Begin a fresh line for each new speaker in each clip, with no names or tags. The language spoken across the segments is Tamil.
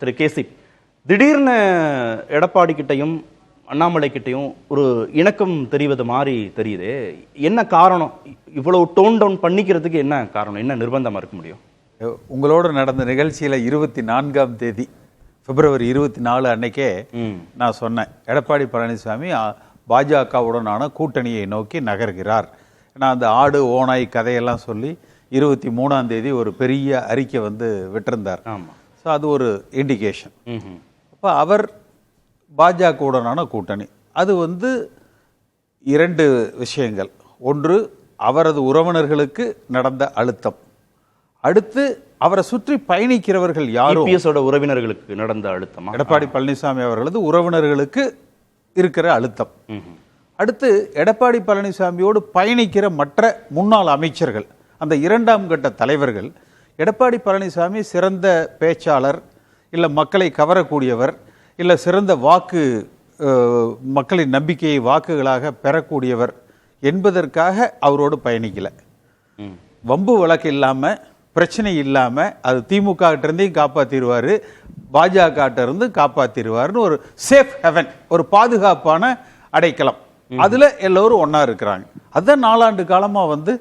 திரு கேசி, திடீர்னு எடப்பாடி கிட்டையும் அண்ணாமலை கிட்டையும் ஒரு இணக்கம் தெரிவது மாதிரி தெரியுது. என்ன காரணம்? இவ்வளவு டோன் டவுன் பண்ணிக்கிறதுக்கு என்ன காரணம்? என்ன நிர்பந்தமா இருக்க முடியும்?
உங்களோட நடந்த நிகழ்ச்சியில 24ஆம் தேதி பிப்ரவரி 24 அன்னைக்கே நான் சொன்னேன், எடப்பாடி பழனிசாமி பாஜகவுடனான கூட்டணியை நோக்கி நகர்கிறார். நான் அந்த ஆடு ஓனாய் கதையெல்லாம் சொல்லி 23ஆம் தேதி ஒரு பெரிய அறிக்கை விட்டிருந்தார். ஸோ அது ஒரு இண்டிகேஷன். அப்போ அவர் பாஜகவுடனான கூட்டணி, அது இரண்டு விஷயங்கள். ஒன்று, அவரது உறவினர்களுக்கு நடந்த அழுத்தம். அடுத்து, அவரை சுற்றி பயணிக்கிறவர்கள் யாரும்
உறவினர்களுக்கு நடந்த அழுத்தம்,
எடப்பாடி பழனிசாமி அவர்களது உறவினர்களுக்கு இருக்கிற அழுத்தம். அடுத்து, எடப்பாடி பழனிசாமியோடு பயணிக்கிற மற்ற முன்னாள் அமைச்சர்கள், அந்த இரண்டாம் கட்ட தலைவர்கள், எடப்பாடி பழனிசாமி சிறந்த பேச்சாளர், இல்லை மக்களை கவரக்கூடியவர், இல்லை சிறந்த மக்களின் நம்பிக்கையை வாக்குகளாக பெறக்கூடியவர் என்பதற்காக அவரோடு பயணிக்கல. வம்பு வழக்கு இல்லாமல், பிரச்சனை இல்லாமல், அது திமுக கிட்டேருந்தையும் காப்பாற்றிடுவார், பாஜக இருந்து காப்பாற்றிடுவார்னு ஒரு சேஃப் ஹெவன், ஒரு பாதுகாப்பான அடைக்கலம், அதில் எல்லோரும் ஒன்றா இருக்கிறாங்க. அதுதான் 4 ஆண்டு காலமாக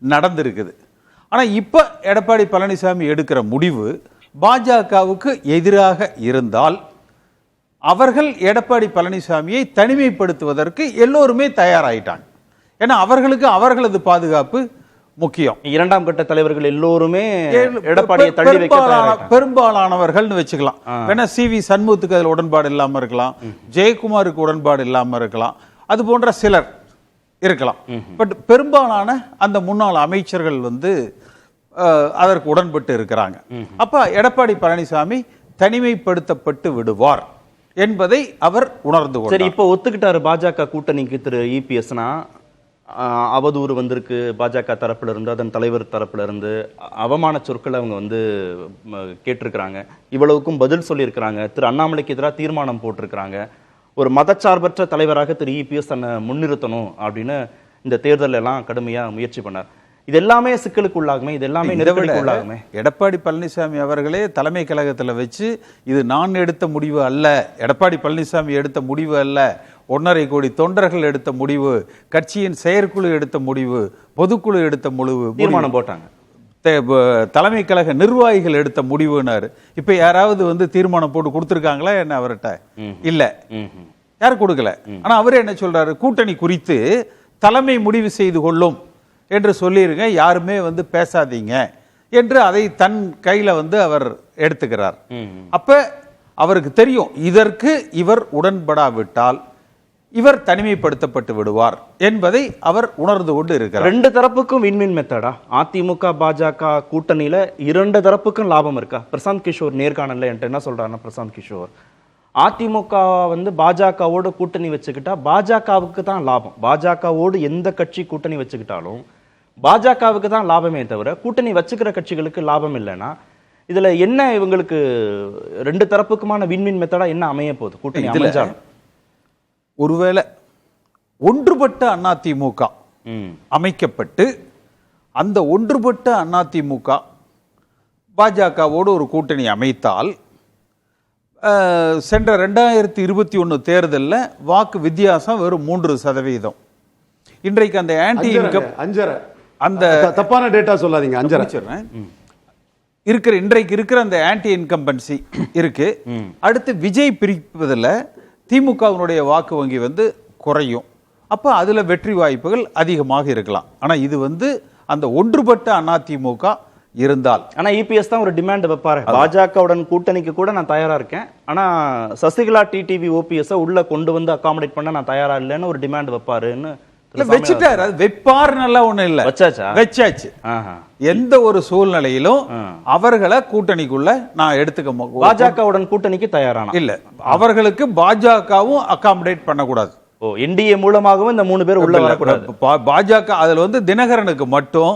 நடந்திருக்குது. ஆனால் இப்போ எடப்பாடி பழனிசாமி எடுக்கிற முடிவு பாஜகவுக்கு எதிராக இருந்தால் அவர்கள் எடப்பாடி பழனிசாமியை தனிமைப்படுத்துவதற்கு எல்லோருமே தயாராயிட்டாங்க. ஏன்னா அவர்களுக்கு அவர்களது பாதுகாப்பு முக்கியம்.
இரண்டாம் கட்ட தலைவர்கள் எல்லோருமே எடப்பாடியை தள்ளி வைக்க
பெரும்பாலானவர்கள்னு வச்சுக்கலாம். வேணா CV சண்முகத்துக்கு அதில் உடன்பாடு இல்லாமல் இருக்கலாம், ஜெயக்குமாருக்கு உடன்பாடு இல்லாமல் இருக்கலாம், அது போன்ற சிலர் இருக்கலாம். பட் பெரும்பாலான அந்த முன்னாள் அமைச்சர்கள் அதற்கு உடன்பட்டு இருக்கிறாங்க. அப்ப எடப்பாடி பழனிசாமி தனிமைப்படுத்தப்பட்டு விடுவார் என்பதை அவர் உணர்ந்து கொண்டார்.
சரி, இப்போ ஒத்துக்கிட்டாரு பாஜக கூட்டணிக்கு திரு EPSனா அவதூறு வந்திருக்கு பாஜக தரப்புல இருந்து, அதன் தலைவர் தரப்புல இருந்து அவமான சொற்களை அவங்க கேட்டிருக்கிறாங்க. இவ்வளவுக்கும் பதில் சொல்லியிருக்கிறாங்க. திரு அண்ணாமலைக்கு எதிராக தீர்மானம் போட்டிருக்கிறாங்க. ஒரு மதச்சார்பற்ற தலைவராக திரு EPS தன்னை முன்னிறுத்தணும் அப்படின்னு இந்த தேர்தல் எல்லாம் கடுமையா முயற்சி பண்ணார். இது எல்லாமே சிக்கலுக்கு உள்ளாகுமே, இது எல்லாமே நெருக்கடிக்கு உள்ளாகுமே.
எடப்பாடி பழனிசாமி அவர்களே தலைமை கழகத்தில் வச்சு, இது நான் எடுத்த முடிவு அல்ல, எடப்பாடி பழனிசாமி எடுத்த முடிவு அல்ல, 1.5 கோடி தொண்டர்கள் எடுத்த முடிவு, கட்சியின் செயற்குழு எடுத்த முடிவு, பொதுக்குழு எடுத்த முடிவு,
தீர்மானம் போட்டாங்க,
தலைமை கழக நிர்வாகிகள் எடுத்த முடிவுனாரு. இப்ப யாராவது தீர்மானம் போட்டு கொடுத்துருக்காங்களா என்ன அவர்கிட்ட? இல்ல, யாரும் கொடுக்கல. ஆனா அவரே என்ன சொல்றாரு, கூட்டணி குறித்து தலைமை முடிவு செய்து கொள்ளும் என்று சொல்லிருங்க, யாருமே பேசாதீங்க என்று அதை தன் கையில அவர் எடுத்துக்கிறார். அப்ப அவருக்கு தெரியும், இதற்கு இவர் உடன்படாவிட்டால் இவர் தனிமைப்படுத்தப்பட்டு விடுவார் என்பதை அவர் உணர்ந்து கொண்டு இருக்கிறார்.
ரெண்டு தரப்புக்கும் வின்வின் மெத்தடா? அதிமுக பாஜக கூட்டணியில இரண்டு தரப்புக்கும் லாபம் இருக்கா? பிரசாந்த் கிஷோர் நேர்காணல்ல என்கிட்ட என்ன சொல்றாருன்னா, பிரசாந்த் கிஷோர், அதிமுக பாஜகவோட கூட்டணி வச்சுக்கிட்டா பாஜகவுக்கு தான் லாபம், பாஜகவோடு எந்த கட்சி கூட்டணி வச்சுக்கிட்டாலும் பாஜகவுக்கு தான் லாபமே தவிர கூட்டணி வச்சுக்கிற கட்சிகளுக்கு லாபம் இல்லைன்னா இதுல என்ன இவங்களுக்கு ரெண்டு தரப்புக்குமான வின்வின் மெத்தடா என்ன அமைய போகுது? கூட்டணி அமைஞ்சாலும்
ஒருவேளை ஒன்றுபட்ட அதிமுக அமைக்கப்பட்டு அந்த ஒன்றுபட்ட அதிமுக பாஜகவோடு ஒரு கூட்டணி அமைத்தால் சென்ற 2021 தேர்தலில் வாக்கு வித்தியாசம் வெறும் 3%. இன்றைக்கு அந்த ஆன்டி இன்கம்
அந்த தப்பான டேட்டா சொல்லாதீங்க,
இன்றைக்கு இருக்கிற அந்த ஆன்டி இன்கம்பன்சி இருக்கு. அடுத்து விஜய் பிரிப்பதில் திமுகவினுடைய வாக்கு வங்கி குறையும். அப்ப அதுல வெற்றி வாய்ப்புகள் அதிகமாக இருக்கலாம். ஆனா இது அந்த ஒன்றுபட்ட அதிமுக இருந்தால்,
ஆனா EPS தான் ஒரு டிமாண்ட் வைப்பாரு, பாஜகவுடன் கூட்டணிக்கு கூட நான் தயாரா இருக்கேன், ஆனா சசிகலா டிடிவி OPS உள்ள கொண்டு அகாமடேட் பண்ண நான் தயாரா இல்லைன்னு ஒரு டிமாண்ட் வைப்பாருன்னு
வச்சுட்டாரு. அது வெப்பாருன்னு ஒண்ணு இல்ல, வச்சாச்சு. எந்த ஒரு சூழ்நிலையிலும் அவர்களை கூட்டணிக்குள்ள நான் எடுத்துக்க,
பாஜகவுடன் கூட்டணிக்கு தயாரான இல்ல,
அவர்களுக்கு பாஜகவும் அகாமடேட் பண்ணக்கூடாது.
NDA மூலமாகவும் இந்த 3 பேர் உள்ள வரக்கூடாது.
பாஜக அதுல தினகரனுக்கு மட்டும்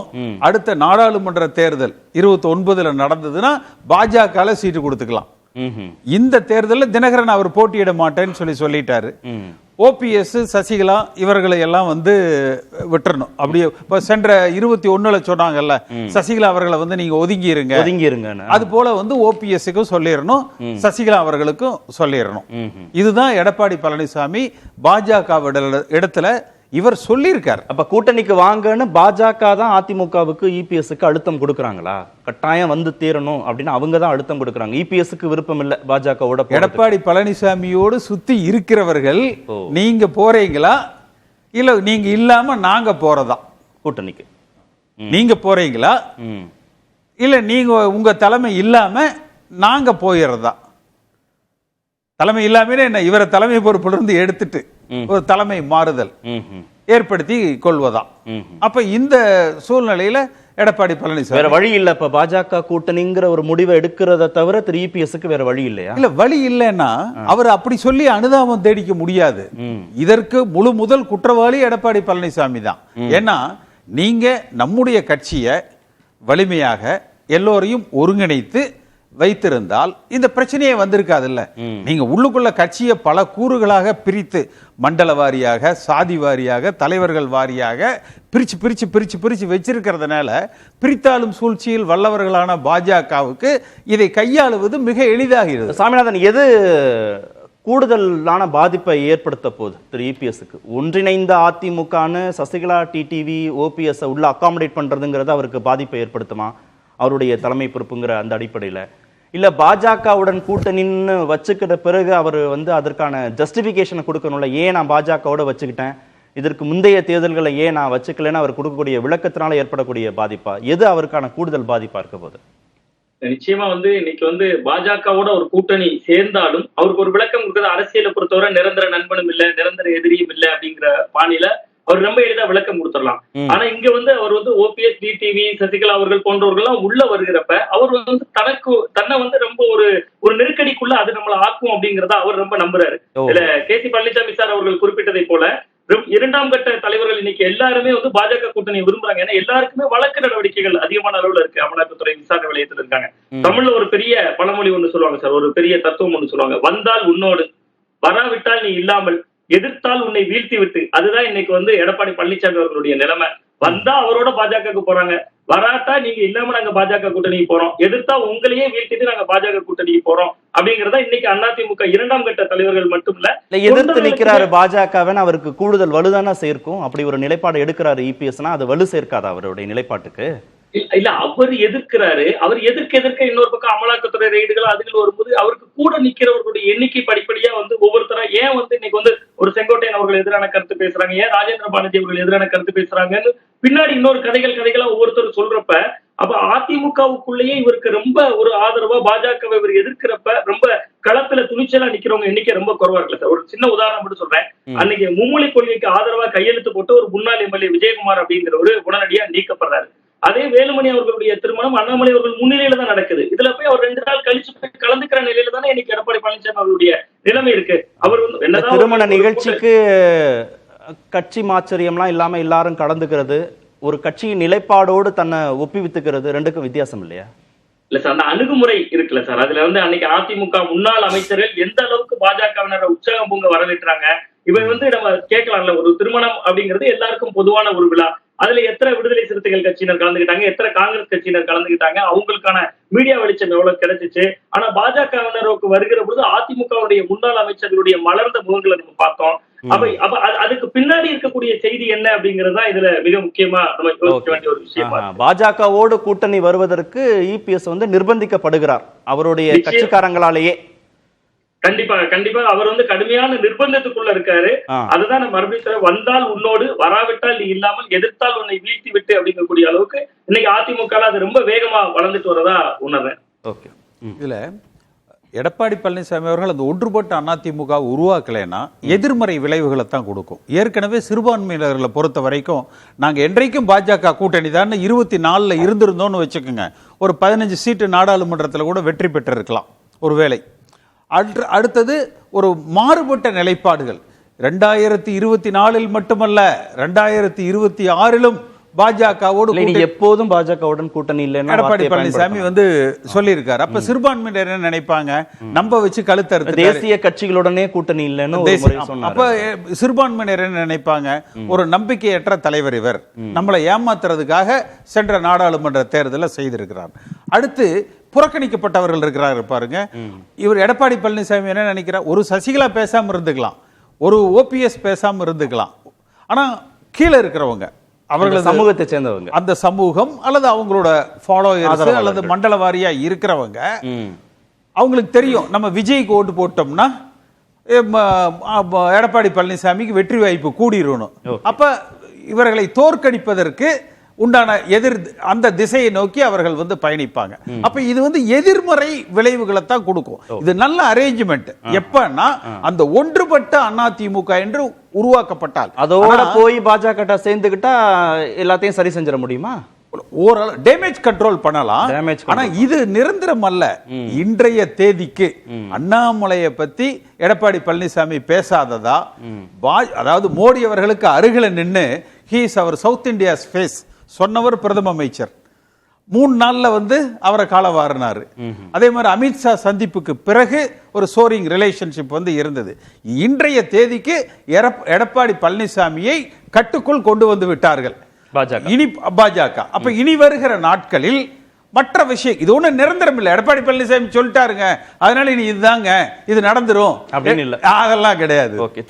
அடுத்த நாடாளுமன்ற தேர்தல் 29 நடந்ததுன்னா பாஜக சீட்டு கொடுத்துக்கலாம். இந்த தேர்தலில் தினகரன் அவர் போட்டியிட மாட்டேன்னு சொல்லிட்டாரு. ஓபிஎஸ், சசிகலா இவர்களை எல்லாம் வந்து விட்டுறணும். அப்படியே இப்ப சென்ற 21 சொன்னாங்கல்ல, சசிகலா அவர்களை வந்து நீங்க ஒதுங்கிருங்க. அது போல வந்து ஓபிஎஸ்க்கும் சொல்லிடணும், சசிகலா அவர்களுக்கும் சொல்லிடணும். இதுதான் எடப்பாடி பழனிசாமி பாஜக இடத்துல இவர் சொல்லியிருக்கார்.
அப்ப கூட்டணிக்கு வாங்கன்னு பாஜக தான் அதிமுகவுக்கு இபிஎஸ்க்கு அழுத்தம் கொடுக்கறாங்களா? கட்டாயம் வந்து தீரணும் அப்படின்னு அவங்க தான் அழுத்தம் கொடுக்கறாங்க. இபிஎஸ்க்கு விருப்பம் இல்ல பாஜகவோட.
எடப்பாடி பழனிசாமியோடு சுத்தி இருக்கிறவர்கள் நீங்க போறீங்களா இல்ல நீங்க இல்லாம நாங்க போறதா? கூட்டணிக்கு நீங்க போறீங்களா இல்ல நீங்க உங்க தலைமை இல்லாம நாங்க போயிடுறதா? தலைமை இல்லாம என்ன, இவரை தலைமை பொறுப்பிலிருந்து எடுத்துட்டு ஒரு தலைமை மாறுதல் ஏற்படுத்தி கொள்வதா? அப்ப இந்த சூழ்நிலையில எடப்பாடி பழனிசாமி
வேற வழி இல்ல. இப்ப பாஜக கூட்டணிங்கிற ஒரு முடிவை எடுக்கிறத தவிர திரு இபிஎஸ்க்கு வேற வழி இல்லையா?
இல்ல, வழி இல்லைன்னா அவர் அப்படி சொல்லி அனுதாபம் தேடிக்க முடியாது. இதற்கு முழு முதல் குற்றவாளி எடப்பாடி பழனிசாமி தான். ஏன்னா நீங்க நம்முடைய கட்சியை வலிமையாக எல்லோரையும் ஒருங்கிணைத்து வைத்திருந்தால் இந்த பிரச்சனையே வந்திருக்காதுல்ல. நீங்க உள்ளுக்குள்ள கட்சியை பல கூறுகளாக பிரித்து, மண்டல வாரியாக, சாதி வாரியாக, தலைவர்கள் வாரியாக பிரிச்சு பிரிச்சு பிரிச்சு பிரிச்சு வச்சிருக்கிறதுனால பிரித்தாளும் சூழ்ச்சியில் வல்லவர்களான பாஜகவுக்கு இதை கையாளுவது மிக எளிதாகிறது.
சாமிநாதன், எது கூடுதலான பாதிப்பை ஏற்படுத்த போகுது திரு இபிஎஸ்க்கு? ஒன்றிணைந்த அதிமுகன்னு சசிகலா, டிடிவி, ஓபிஎஸ் உள்ள அகாமடேட் பண்றதுங்கிறது அவருக்கு பாதிப்பை ஏற்படுத்துமா அவருடைய தலைமை பொறுப்புங்கிற அந்த அடிப்படையில்? இல்லை பாஜகவுடன் கூட்டணின்னு வச்சுக்கிட்ட பிறகு அவர் வந்து அதற்கான ஜஸ்டிஃபிகேஷனை கொடுக்கணும்ல, ஏன் நான் பாஜகவோட வச்சுக்கிட்டேன், இதற்கு முந்தைய தேர்தல்களை ஏன் நான் வச்சுக்கலன்னு அவர் கொடுக்கக்கூடிய விளக்கத்தினால ஏற்படக்கூடிய பாதிப்பா, எது அவருக்கான கூடுதல் பாதிப்பா இருக்க போகுது?
நிச்சயமா வந்து இன்னைக்கு வந்து பாஜகவோட ஒரு கூட்டணி சேர்ந்தாலும் அவருக்கு ஒரு விளக்கம் கொடுக்குறது, அரசியலை பொறுத்தவரை நிரந்தர நண்பனும் இல்லை, நிரந்தர எதிரியும் இல்லை அப்படிங்கிற பாணியில அவர் ரொம்ப எளிதா விளக்கம் கொடுத்துடலாம். ஆனா இங்க வந்து அவர் வந்து ஓபிஎஸ், டிடிவி, சசிகலா அவர்கள் போன்றவர்கள் எல்லாம் உள்ள வருகிறப்ப அவர் வந்து தன்னை வந்து ரொம்ப ஒரு நெருக்கடிக்குள்ள அது நம்மளை ஆக்கும் அப்படிங்கறத அவர் ரொம்ப நம்புறாரு. இதுல கே.சி. பழனிசாமி சார் அவர்கள் குறிப்பிட்டதை போல இரண்டாம் கட்ட தலைவர்கள் இன்னைக்கு எல்லாருமே வந்து பாஜக கூட்டணி விரும்புறாங்க. ஏன்னா எல்லாருக்குமே வழக்கு நடவடிக்கைகள் அதிகமான அளவுல இருக்கு. அமலாக்கத்துறை விசாரணை வளையத்தில் இருக்காங்க. தமிழ்ல ஒரு பெரிய பழமொழி ஒண்ணு சொல்லுவாங்க சார், ஒரு பெரிய தத்துவம் ஒண்ணு சொல்லுவாங்க, வந்தால் உன்னோடு, வராவிட்டால் நீ இல்லாமல், எதிர்த்தால் உன்னை வீழ்த்தி விட்டு. அதுதான் இன்னைக்கு வந்து எடப்பாடி பழனிசாமி அவர்களுடைய நிலைமை. வந்தா அவரோட பாஜக போறாங்க, வராட்டா நீங்க இல்லாம நாங்க பாஜக கூட்டணிக்கு போறோம், எதிர்த்தா உங்களையே வீழ்த்திட்டு நாங்க பாஜக கூட்டணிக்கு போறோம் அப்படிங்கறத இன்னைக்கு அதிமுக இரண்டாம் கட்ட தலைவர்கள் மட்டும் இல்ல
எதிர்த்து நிக்கிறாரு பாஜகவன், அவருக்கு கூடுதல் வலுதானா சேர்க்கும். அப்படி ஒரு நிலைப்பாடு எடுக்கிறாரு இபிஎஸ்னா அது வலு சேர்க்காதா அவருடைய நிலைப்பாட்டுக்கு?
இல்ல, அவர் எதிர்க்கிறாரு. அவர் எதிர்க்க இன்னொரு பக்கம் அமலாக்கத்துறை ரெய்டுகள் அதுகள் வரும்போது அவருக்கு கூட நிக்கிறவர்களுடைய எண்ணிக்கை படிப்படியா வந்து ஒவ்வொருத்தரா ஏன் வந்து இன்னைக்கு வந்து ஒரு செங்கோட்டையன் அவர்கள் எதிரான கருத்து பேசுறாங்க, ஏன் ராஜேந்திர பாலாஜி அவர்கள் எதிரான கருத்து பேசுறாங்கன்னு பின்னாடி இன்னொரு கதைகளா ஒவ்வொருத்தரும் சொல்றப்ப, அப்ப அதிமுகவுக்குள்ளேயே இவருக்கு ரொம்ப ஒரு ஆதரவா பாஜகவை இவர் எதிர்க்கிறப்ப ரொம்ப களத்துல துணிச்சலா நிக்கிறவங்க எண்ணிக்கை ரொம்ப குறைவா இருக்குல்ல சார். ஒரு சின்ன உதாரணம் மட்டும் சொல்றேன். அன்னைக்கு மும்மொழி கொள்கைக்கு ஆதரவா கையெழுத்து போட்டு ஒரு முன்னாள் எம்எல்ஏ விஜயகுமார் அப்படிங்கிறவரு உடனடியா நீக்கப்படுறாரு. அதே வேலுமணி அவர்களுடைய திருமணம் அண்ணாமலை அவர்கள் முன்னிலையில தான் நடக்குது. இதுல போய் அவர் 2 நாள் கழிச்சு போய் கலந்துக்கிற நிலையில தானே இன்னைக்கு எடப்பாடி பழனிசாமி அவருடைய நிலைமை இருக்கு. அவர் வந்து என்னதான்
திருமண நிகழ்ச்சிக்கு கட்சி மாச்சரியம்லாம் இல்லாம எல்லாரும் கலந்துக்கிறது, ஒரு கட்சியின் நிலைப்பாடோடு தன்னை ஒப்பிவித்துக்கிறது, ரெண்டுக்கும் வித்தியாசம் இல்லையா?
இல்ல சார், அந்த அணுகுமுறை இருக்குல்ல சார், அதுல வந்து அன்னைக்கு அதிமுக முன்னாள் அமைச்சர்கள் எந்த அளவுக்கு பாஜகவினரை உற்சாகம் பூங்க வரவேற்றாங்க. இவை வந்து நம்ம கேட்கலாம்ல, ஒரு திருமணம் அப்படிங்கிறது எல்லாருக்கும் பொதுவான ஒரு விழா. அதுல எத்தனை விடுதலை சிறுத்தைகள் கட்சியினர் கலந்துக்கிட்டாங்க, எத்தனை காங்கிரஸ் கட்சியினர் கலந்துக்கிட்டாங்க, அவங்களுக்கான மீடியா வெளிச்சம் எவ்வளவு கிடைச்சிச்சு. ஆனா பாஜகவினருக்கு வருகிற பொழுது அதிமுகவுடைய முன்னாள் அமைச்சர்களுடைய மலர்ந்த முகங்களை நம்ம பார்த்தோம். அப்ப அதுக்கு பின்னாடி இருக்கக்கூடிய செய்தி என்ன அப்படிங்கறதா இதுல மிக முக்கியமா நம்ம யோசிக்க வேண்டிய ஒரு விஷயம்.
பாஜகவோடு கூட்டணி வருவதற்கு இபிஎஸ் வந்து நிர்பந்திக்கப்படுகிறார் அவருடைய கட்சிக்காரங்களாலேயே.
கண்டிப்பா அவர் வந்து கடுமையான நிர்பந்தத்துக்குள்ள இருக்காரு. அதுதான் நம்ம மறுபடியும் சொல்ல, வந்தால் உன்னோடு, வராவிட்டால் நீ இல்லாமல், எதிர்த்தால் உன்னை வீழ்த்தி விட்டு அப்படிங்கக்கூடிய அளவுக்கு இன்னைக்கு அதிமுக அது ரொம்ப வேகமா வளர்ந்துட்டு வரதா உணர்றேன்.
இதுல எடப்பாடி பழனிசாமி அவர்கள் அந்த ஒன்றுபட்ட அதிமுக உருவாக்கலைன்னா எதிர்மறை விளைவுகளை தான் கொடுக்கும். ஏற்கனவே சிறுபான்மையினர்களை பொறுத்த வரைக்கும் நாங்கள் என்றைக்கும் பாஜக கூட்டணி தான் 24 இருந்திருந்தோம்னு வச்சுக்கோங்க, ஒரு 15 சீட்டு நாடாளுமன்றத்தில் கூட வெற்றி பெற்றிருக்கலாம் ஒருவேளை. அடுத்தது ஒரு மாறுபட்ட நிலைப்பாடுகள் 2024 மட்டுமல்ல 2026 பாஜகவோடு
இல்ல, நீங்க எப்போதும் பாஜகவுடன் கூட்டணி இல்லைன்னு
எடப்பாடி
வார்த்தையை
பழனிசாமி வந்து சொல்லியிருக்காரு. அப்ப சிறுபான்மையினர் என்ன நினைப்பாங்க, நம்ம வச்சு கழுத்தறுத்து
தேசிய கட்சிகளுடனே கூட்டணி இல்லைன்னு ஒரு முறை சொன்னாரு.
அப்ப சிறுபான்மையினர் என்ன நினைப்பாங்க, ஒரு நம்பிக்கையற்ற தலைவர் இவர் நம்மளை ஏமாத்துறதுக்காக சென்ற நாடாளுமன்ற தேர்தலை செய்திருக்கிறார். அடுத்து புறக்கணிக்கப்பட்டவர்கள் இருக்கிறாரு பாருங்க. இவர் எடப்பாடி பழனிசாமி என்ன நினைக்கிறார், ஒரு சசிகலா பேசாம இருந்துக்கலாம், ஒரு ஓபிஎஸ் பேசாம இருந்துக்கலாம், ஆனா கீழே இருக்கிறவங்க அவர்கள்
சமூகத்தை சேர்ந்தவங்க,
அந்த சமூகம் அல்லது அவங்களோட ஃபாலோயர்ஸ் அல்லது மண்டல வாரியா இருக்கிறவங்க, அவங்களுக்கு தெரியும் நம்ம விஜய்க்கு ஓட்டு போட்டோம்னா எடப்பாடி பழனிசாமிக்கு வெற்றி வாய்ப்பு கூடிரணும். அப்ப இவர்களை தோற்கடிப்பதற்கு உண்டான அந்த திசையை நோக்கி அவர்கள் வந்து பயணிப்பாங்க. அப்ப இது வந்து எதிர்மறை விளைவுகளை தான் கொடுக்கும். இது நல்ல அரேஞ்ச்மெண்ட் எப்பன்னா அந்த ஒன்றுபட்ட அதிமுக என்று உருவாக்கப்பட்டால்,
அதோட போய் பாஜக சேர்ந்துக்கிட்டா எல்லாத்தையும் சரி செஞ்சிட முடியுமா?
ஓரளவு டேமேஜ் கண்ட்ரோல் பண்ணலாம். ஆனா இது நிரந்தரம் அல்ல. இன்றைய தேதிக்கு அண்ணாமலையை பத்தி எடப்பாடி பழனிசாமி பேசாததா, அதாவது மோடி அவர்களுக்கு அருகில நின்று ஹி இஸ் அவர் சவுத் இந்தியாஸ் ஃபேஸ் சொன்னவர் பிரதம அமைச்சர் 3 நாள்ல வந்து அவரை காலவாரினாரு. அதே மாதிரி அமித்ஷா சந்திப்புக்கு பிறகு ஒரு சோரிங் ரிலேஷன்ஷிப் வந்து இருந்தது. இன்றைய தேதிக்கு எடப்பாடி பழனிசாமியை கட்டுக்குள் கொண்டு வந்து விட்டார்கள் பாஜக. அப்ப இனி வருகிற நாட்களில் மற்ற விஷயம் இது ஒண்ணு நிரந்தரம் இல்லை. எடப்பாடி பழனிசாமி சொல்லிட்டாருங்க, அதனால இனி இதுதாங்க இது நடந்துரும் அப்படின்னு இல்ல, அதெல்லாம் கிடையாது.
ஓகே.